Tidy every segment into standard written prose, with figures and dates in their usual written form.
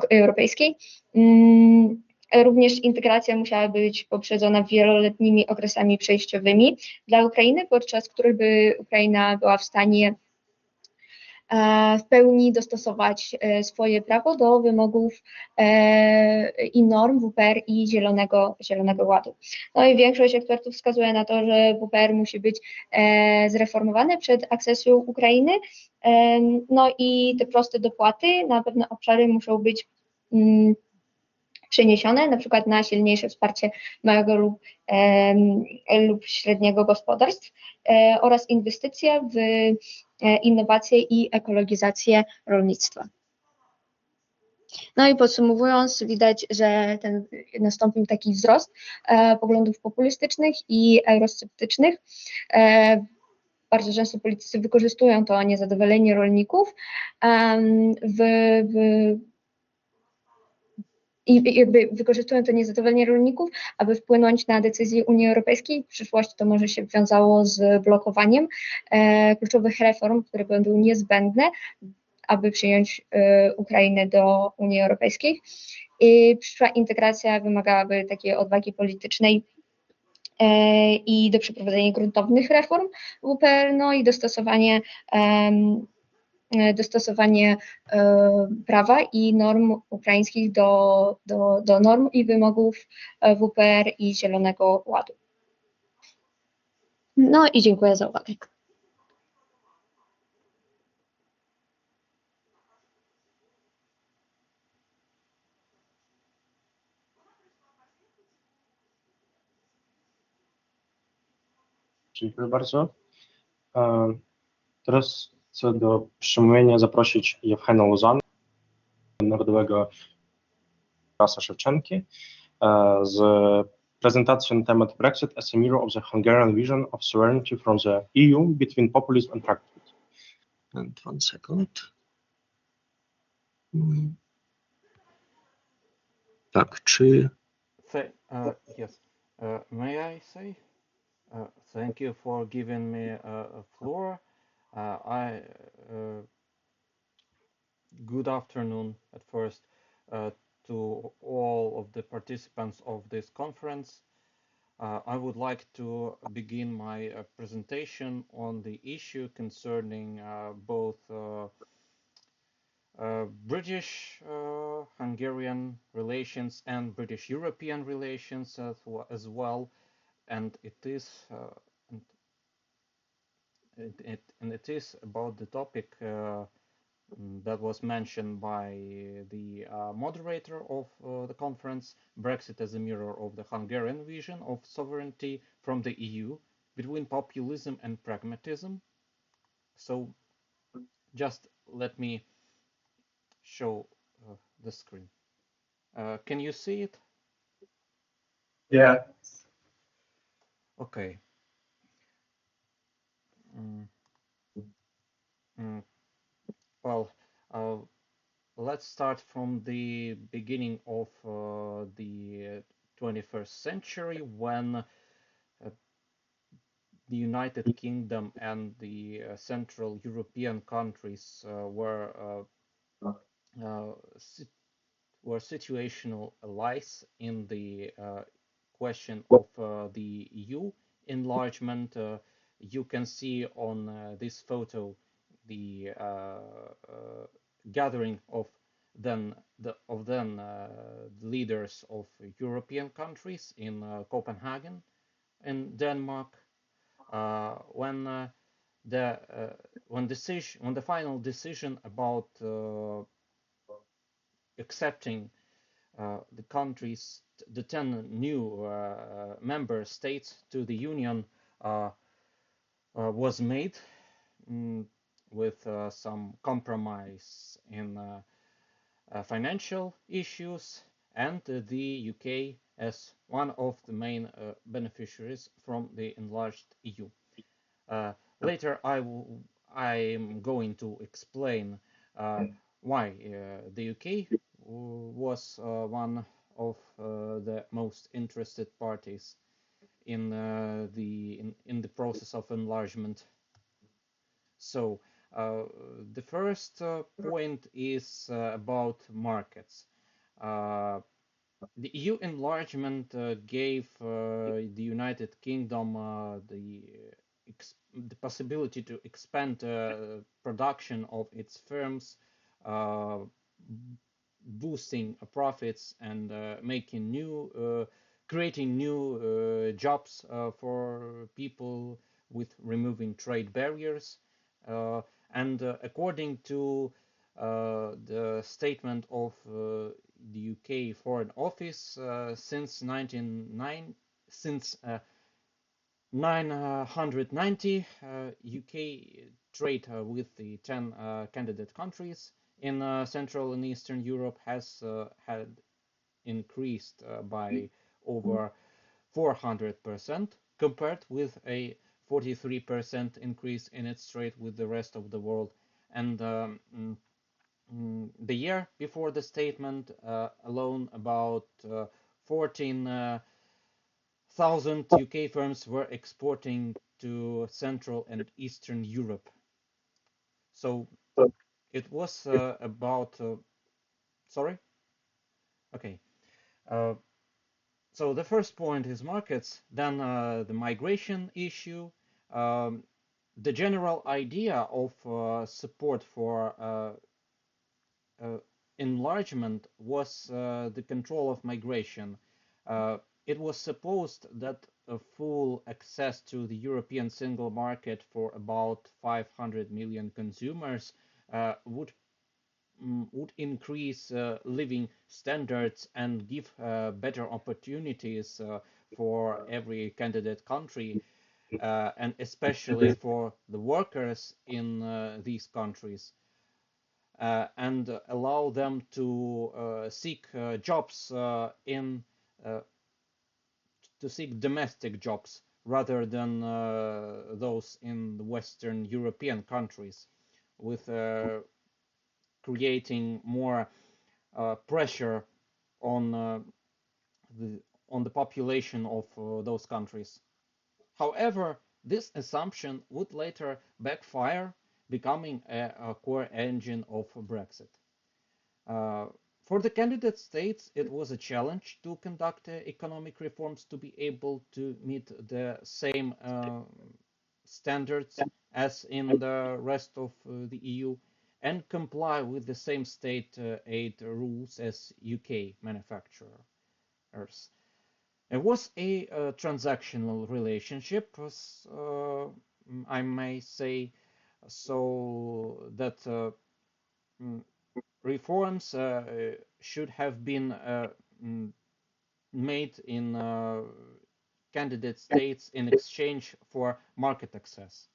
europejskiej. Również integracja musiała być poprzedzona wieloletnimi okresami przejściowymi dla Ukrainy, podczas których by Ukraina była w stanie w pełni dostosować swoje prawo do wymogów i norm WPR i Zielonego Ładu. No i większość ekspertów wskazuje na to, że WPR musi być zreformowane przed akcesją Ukrainy. No i te proste dopłaty na pewne obszary muszą być przeniesione, na przykład na silniejsze wsparcie małego lub średniego gospodarstw oraz inwestycje w innowacje i ekologizację rolnictwa. No i podsumowując, widać, że nastąpił taki wzrost poglądów populistycznych i eurosceptycznych. Bardzo często politycy wykorzystują to niezadowolenie rolników wykorzystują to niezadowolenie rolników, aby wpłynąć na decyzje Unii Europejskiej. W przyszłości to może się wiązało z blokowaniem kluczowych reform, które będą niezbędne, aby przyjąć Ukrainę do Unii Europejskiej. I przyszła integracja wymagałaby takiej odwagi politycznej i do przeprowadzenia gruntownych reform WPR, no i dostosowanie prawa i norm ukraińskich do norm i wymogów WPR i Zielonego Ładu. No i dziękuję za uwagę. Dziękuję bardzo. Teraz chcę do przemówienia zaprosić Yevhena Luzana, Narodowego Tarasa Szewczenki, z prezentacją na temat Brexit as a mirror of the Hungarian vision of sovereignty from the EU between populism and pragmatism. And 1 second. Tak, czy... Yes. May I say? Thank you for giving me a floor. Good afternoon at first to all of the participants of this conference. I would like to begin my presentation on the issue concerning both British-Hungarian relations and British-European relations as well. And it is about the topic that was mentioned by the moderator of the conference, Brexit as a mirror of the Hungarian vision of sovereignty from the EU between populism and pragmatism. So just let me show the screen. Can you see it? Yeah. Okay. Well, let's start from the beginning of the 21st century, when the United Kingdom and the Central European countries were situational allies in the question of the EU enlargement. You can see on this photo the gathering of the leaders of European countries in Copenhagen in Denmark, when the final decision about accepting the 10 new member states to the Union was made with some compromise in financial issues, and the UK as one of the main beneficiaries from the enlarged EU. Later I'm going to explain why the UK was one of the most interested parties in the process of enlargement. So The first point is about markets. The EU enlargement gave the United Kingdom the possibility to expand production of its firms, uh, boosting profits and creating new jobs for people with removing trade barriers. And according to the statement of the UK Foreign Office, since 990, UK trade with the 10 candidate countries in Central and Eastern Europe has had increased by over 400%, compared with a 43% increase in its trade with the rest of the world. And the year before the statement alone, about 14,000 UK firms were exporting to Central and Eastern Europe. So it was about, sorry? Okay. So the first point is markets, then the migration issue, the general idea of support for enlargement was the control of migration. It was supposed that a full access to the European single market for about 500 million consumers would increase living standards and give better opportunities for every candidate country, and especially for the workers in these countries, and allow them to seek jobs to seek domestic jobs rather than those in the Western European countries, with creating more pressure on the population of those countries. However, this assumption would later backfire, becoming a core engine of Brexit. For the candidate states, it was a challenge to conduct economic reforms to be able to meet the same standards as in the rest of the EU and comply with the same state aid rules as UK manufacturers. It was a transactional relationship, I may say, so that reforms should have been made in candidate states in exchange for market access.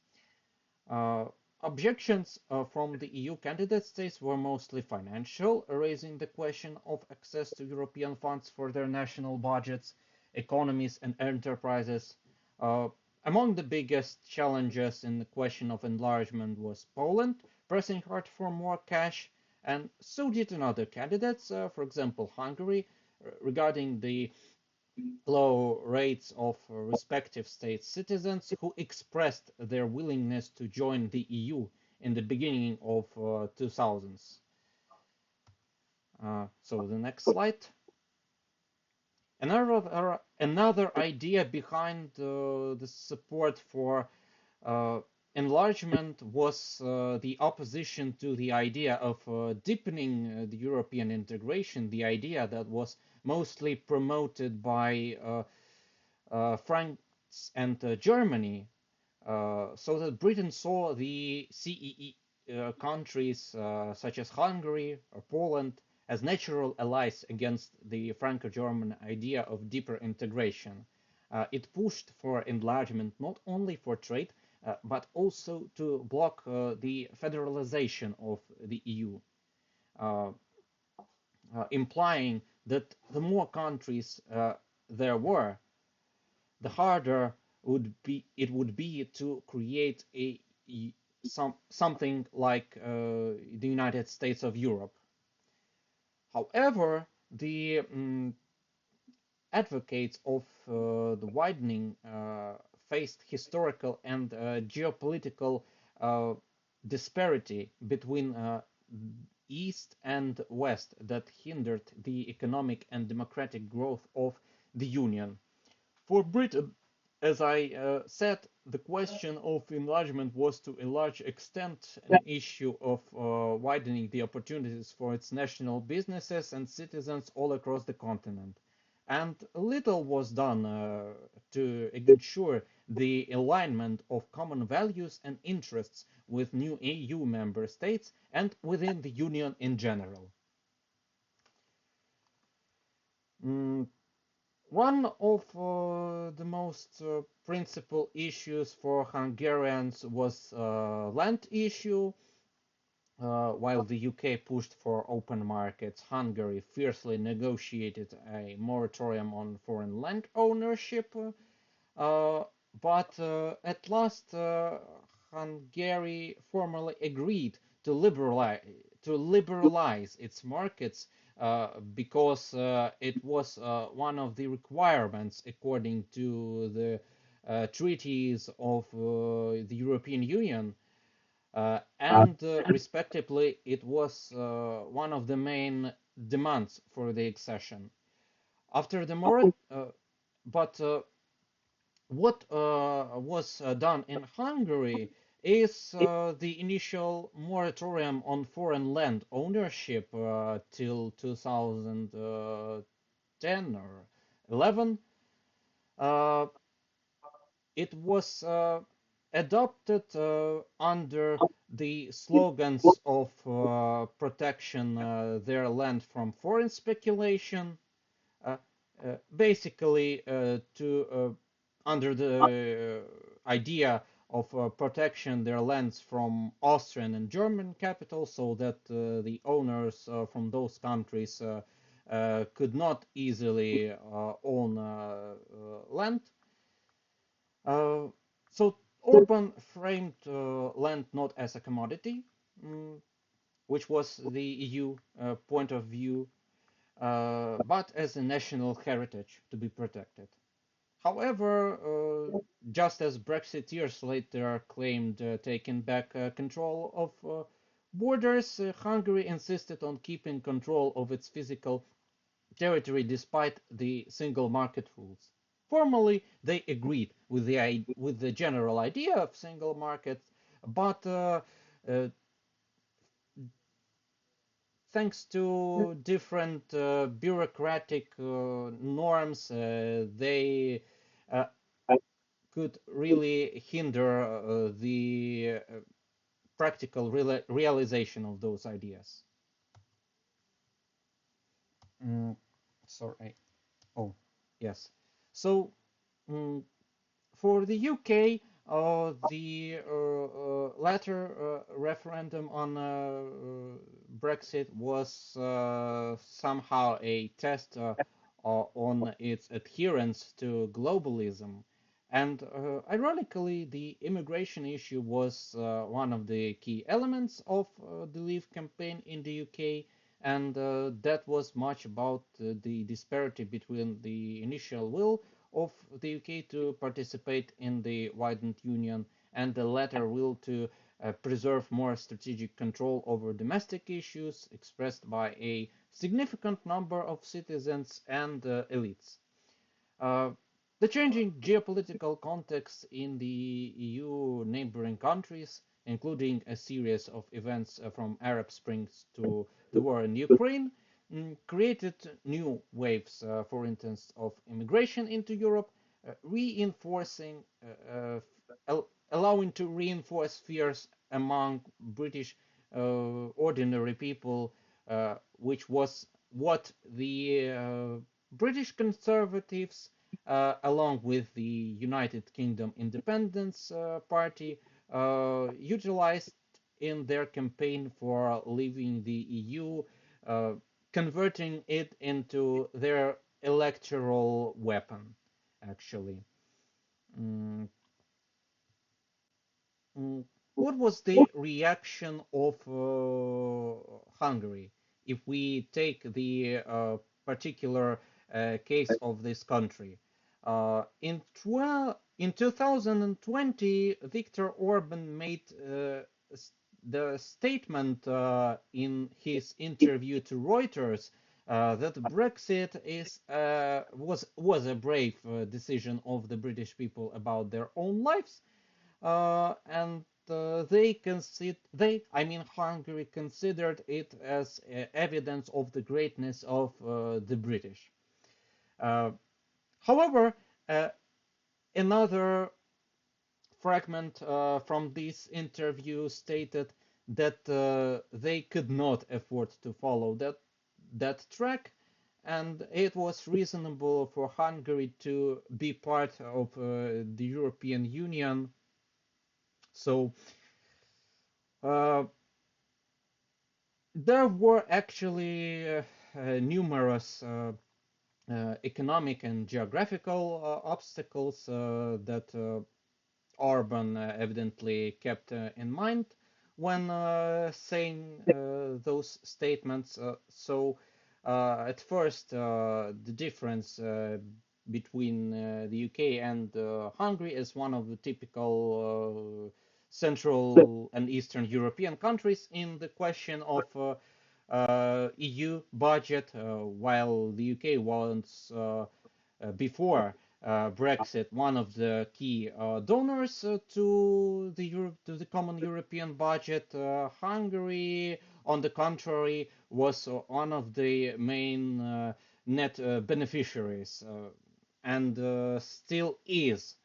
Objections from the EU candidate states were mostly financial, raising the question of access to European funds for their national budgets, economies, and enterprises. Among the biggest challenges in the question of enlargement was Poland, pressing hard for more cash, and so did another candidates, for example, Hungary, regarding the low rates of respective states' citizens who expressed their willingness to join the EU in the beginning of 2000s. So the next slide. Another idea behind the support for enlargement was the opposition to the idea of deepening the European integration, the idea that was mostly promoted by France and Germany, so that Britain saw the CEE countries such as Hungary or Poland as natural allies against the Franco-German idea of deeper integration. It pushed for enlargement not only for trade, but also to block the federalization of the EU, implying that the more countries there were, the harder it would be to create something like the United States of Europe. However, the advocates of the widening faced historical and geopolitical disparity between East and West that hindered the economic and democratic growth of the Union. For Britain, as I said, the question of enlargement was to a large extent an issue of widening the opportunities for its national businesses and citizens all across the continent. And little was done to ensure the alignment of common values and interests with new EU member states and within the Union in general. One of the most principal issues for Hungarians was land issue. While the UK pushed for open markets, Hungary fiercely negotiated a moratorium on foreign land ownership. But at last, Hungary formally agreed to liberalize its markets because it was one of the requirements according to the treaties of the European Union. And respectively, it was one of the main demands for the accession. After the but what was done in Hungary is the initial moratorium on foreign land ownership till 2010 or 11. It was adopted under the slogans of protection their land from foreign speculation, basically under the idea of protection their lands from Austrian and German capital, so that the owners from those countries could not easily own land. So Orban framed land not as a commodity, which was the EU point of view, but as a national heritage to be protected. However, just as Brexit years later claimed taking back control of borders, Hungary insisted on keeping control of its physical territory despite the single market rules. Formally, they agreed with the general idea of single market, but thanks to different bureaucratic norms, they could really hinder the practical realization of those ideas. Sorry. Oh, yes. So for the UK, the latter referendum on Brexit was somehow a test on its adherence to globalism. And ironically, the immigration issue was one of the key elements of the Leave campaign in the UK, and that was much about the disparity between the initial will of the UK to participate in the widened union and the latter will to preserve more strategic control over domestic issues expressed by a significant number of citizens and elites. The changing geopolitical context in the EU neighboring countries, including a series of events from Arab Springs to the war in Ukraine, created new waves, for instance, of immigration into Europe, reinforcing, allowing to reinforce fears among British ordinary people, which was what the British Conservatives, along with the United Kingdom Independence Party, utilized in their campaign for leaving the EU, converting it into their electoral weapon, actually. What was the reaction of Hungary if we take the particular case of this country? In 2020, Viktor Orban made the statement in his interview to Reuters that Brexit was a brave decision of the British people about their own lives, and Hungary considered it as evidence of the greatness of the British. However, another fragment from this interview stated that they could not afford to follow that track, and it was reasonable for Hungary to be part of the European Union. So there were actually numerous economic and geographical obstacles that Orban evidently kept in mind when saying those statements. So at first, the difference between the UK and Hungary is one of the typical Central and Eastern European countries in the question of EU budget, while the UK was before Brexit one of the key donors to the common European budget. Hungary, on the contrary, was one of the main net beneficiaries and still is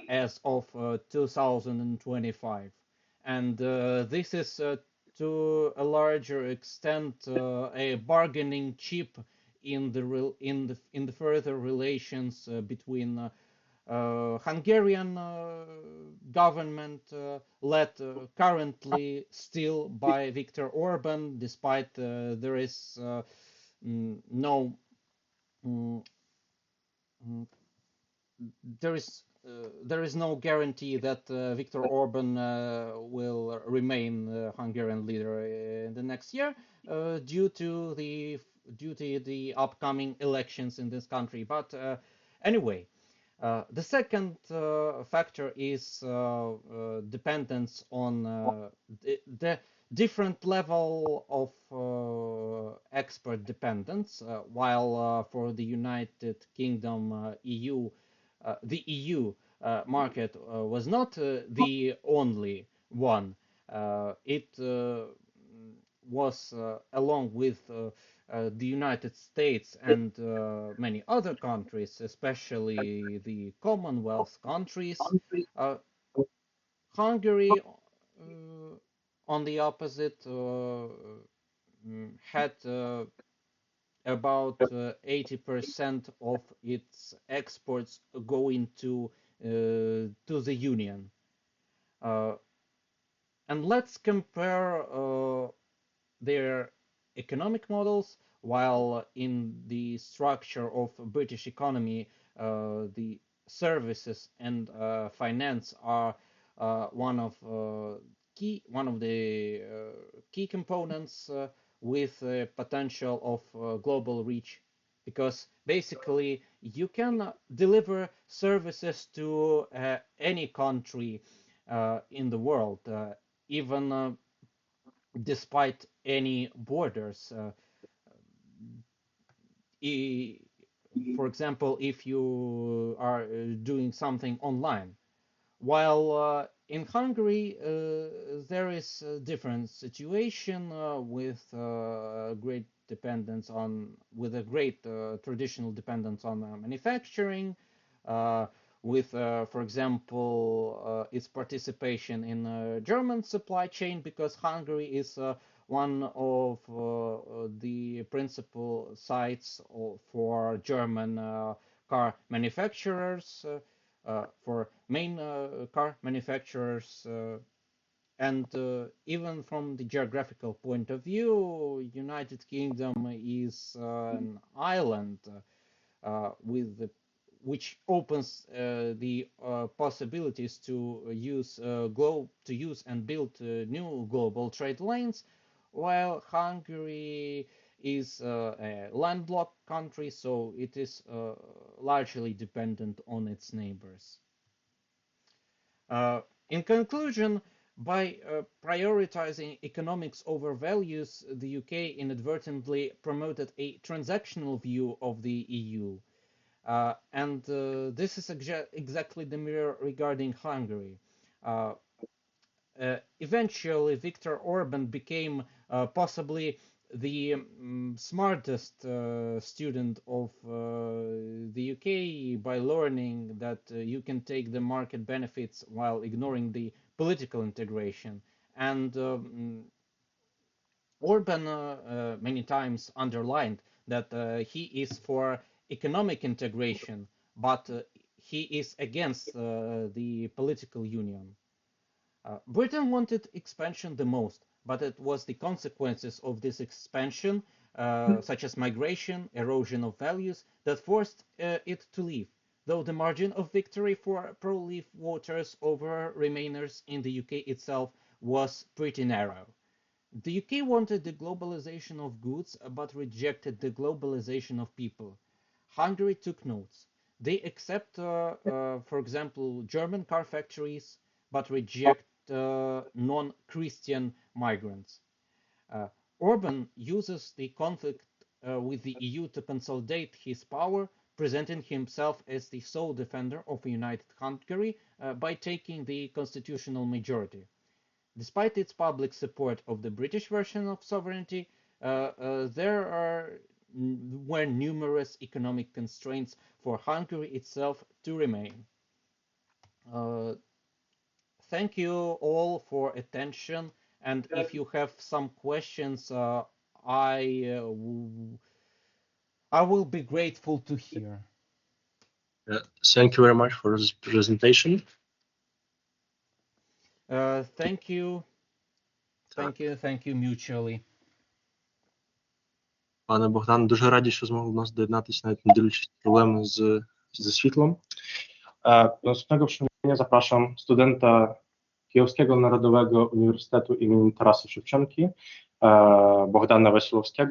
as of 2025. And this is to a larger extent a bargaining chip in the further relations between Hungarian government led currently still by Viktor Orban, despite there is no there is no guarantee that Viktor Orban will remain Hungarian leader in the next year due to the upcoming elections in this country. But anyway, the second factor is dependence on the different level of expert dependence. While for the United Kingdom the EU market was not the only one. It was along with the United States and many other countries, especially the Commonwealth countries. Hungary, on the opposite, had about 80% of its exports going to the Union. And let's compare their economic models. While in the structure of British economy, the services and finance are one of the key components with the potential of global reach, because basically you can deliver services to any country in the world, even despite any borders. For example, if you are doing something online. While in Hungary, there is a different situation with great dependence on, with a great traditional dependence on manufacturing, with, for example, its participation in German supply chain, because Hungary is one of the principal sites for German car manufacturers. For main car manufacturers, and even from the geographical point of view, United Kingdom is an island which opens the possibilities to use and build new global trade lanes, while Hungary is a landlocked country, so it is largely dependent on its neighbors. In conclusion, By prioritizing economics over values, the UK inadvertently promoted a transactional view of the EU. And this is exactly the mirror regarding Hungary. Eventually, Viktor Orban became possibly the smartest student of the UK by learning that you can take the market benefits while ignoring the political integration. And Orban many times underlined that he is for economic integration, but he is against the political union. Britain wanted expansion the most, but it was the consequences of this expansion, such as migration, erosion of values, that forced it to leave, though the margin of victory for pro-leave voters over Remainers in the UK itself was pretty narrow. The UK wanted the globalization of goods, but rejected the globalization of people. Hungary took notes. They accept, for example, German car factories, but reject non-Christian migrants. Orban uses the conflict with the EU to consolidate his power, presenting himself as the sole defender of a united Hungary by taking the constitutional majority. Despite its public support of the British version of sovereignty, there were numerous economic constraints for Hungary itself to remain. Thank you all for attention, and if you have some questions, I will be grateful to hear. Thank you very much for this presentation. Thank you. Thank you mutually. Пане Богдан, дуже раді, що змогли до нас доєднатися, навіть не дивлячись проблеми зі світлом. Do następnego przemówienia zapraszam studenta Kijowskiego Narodowego Uniwersytetu im. Tarasa Szewczenki, Богдана Веселовського.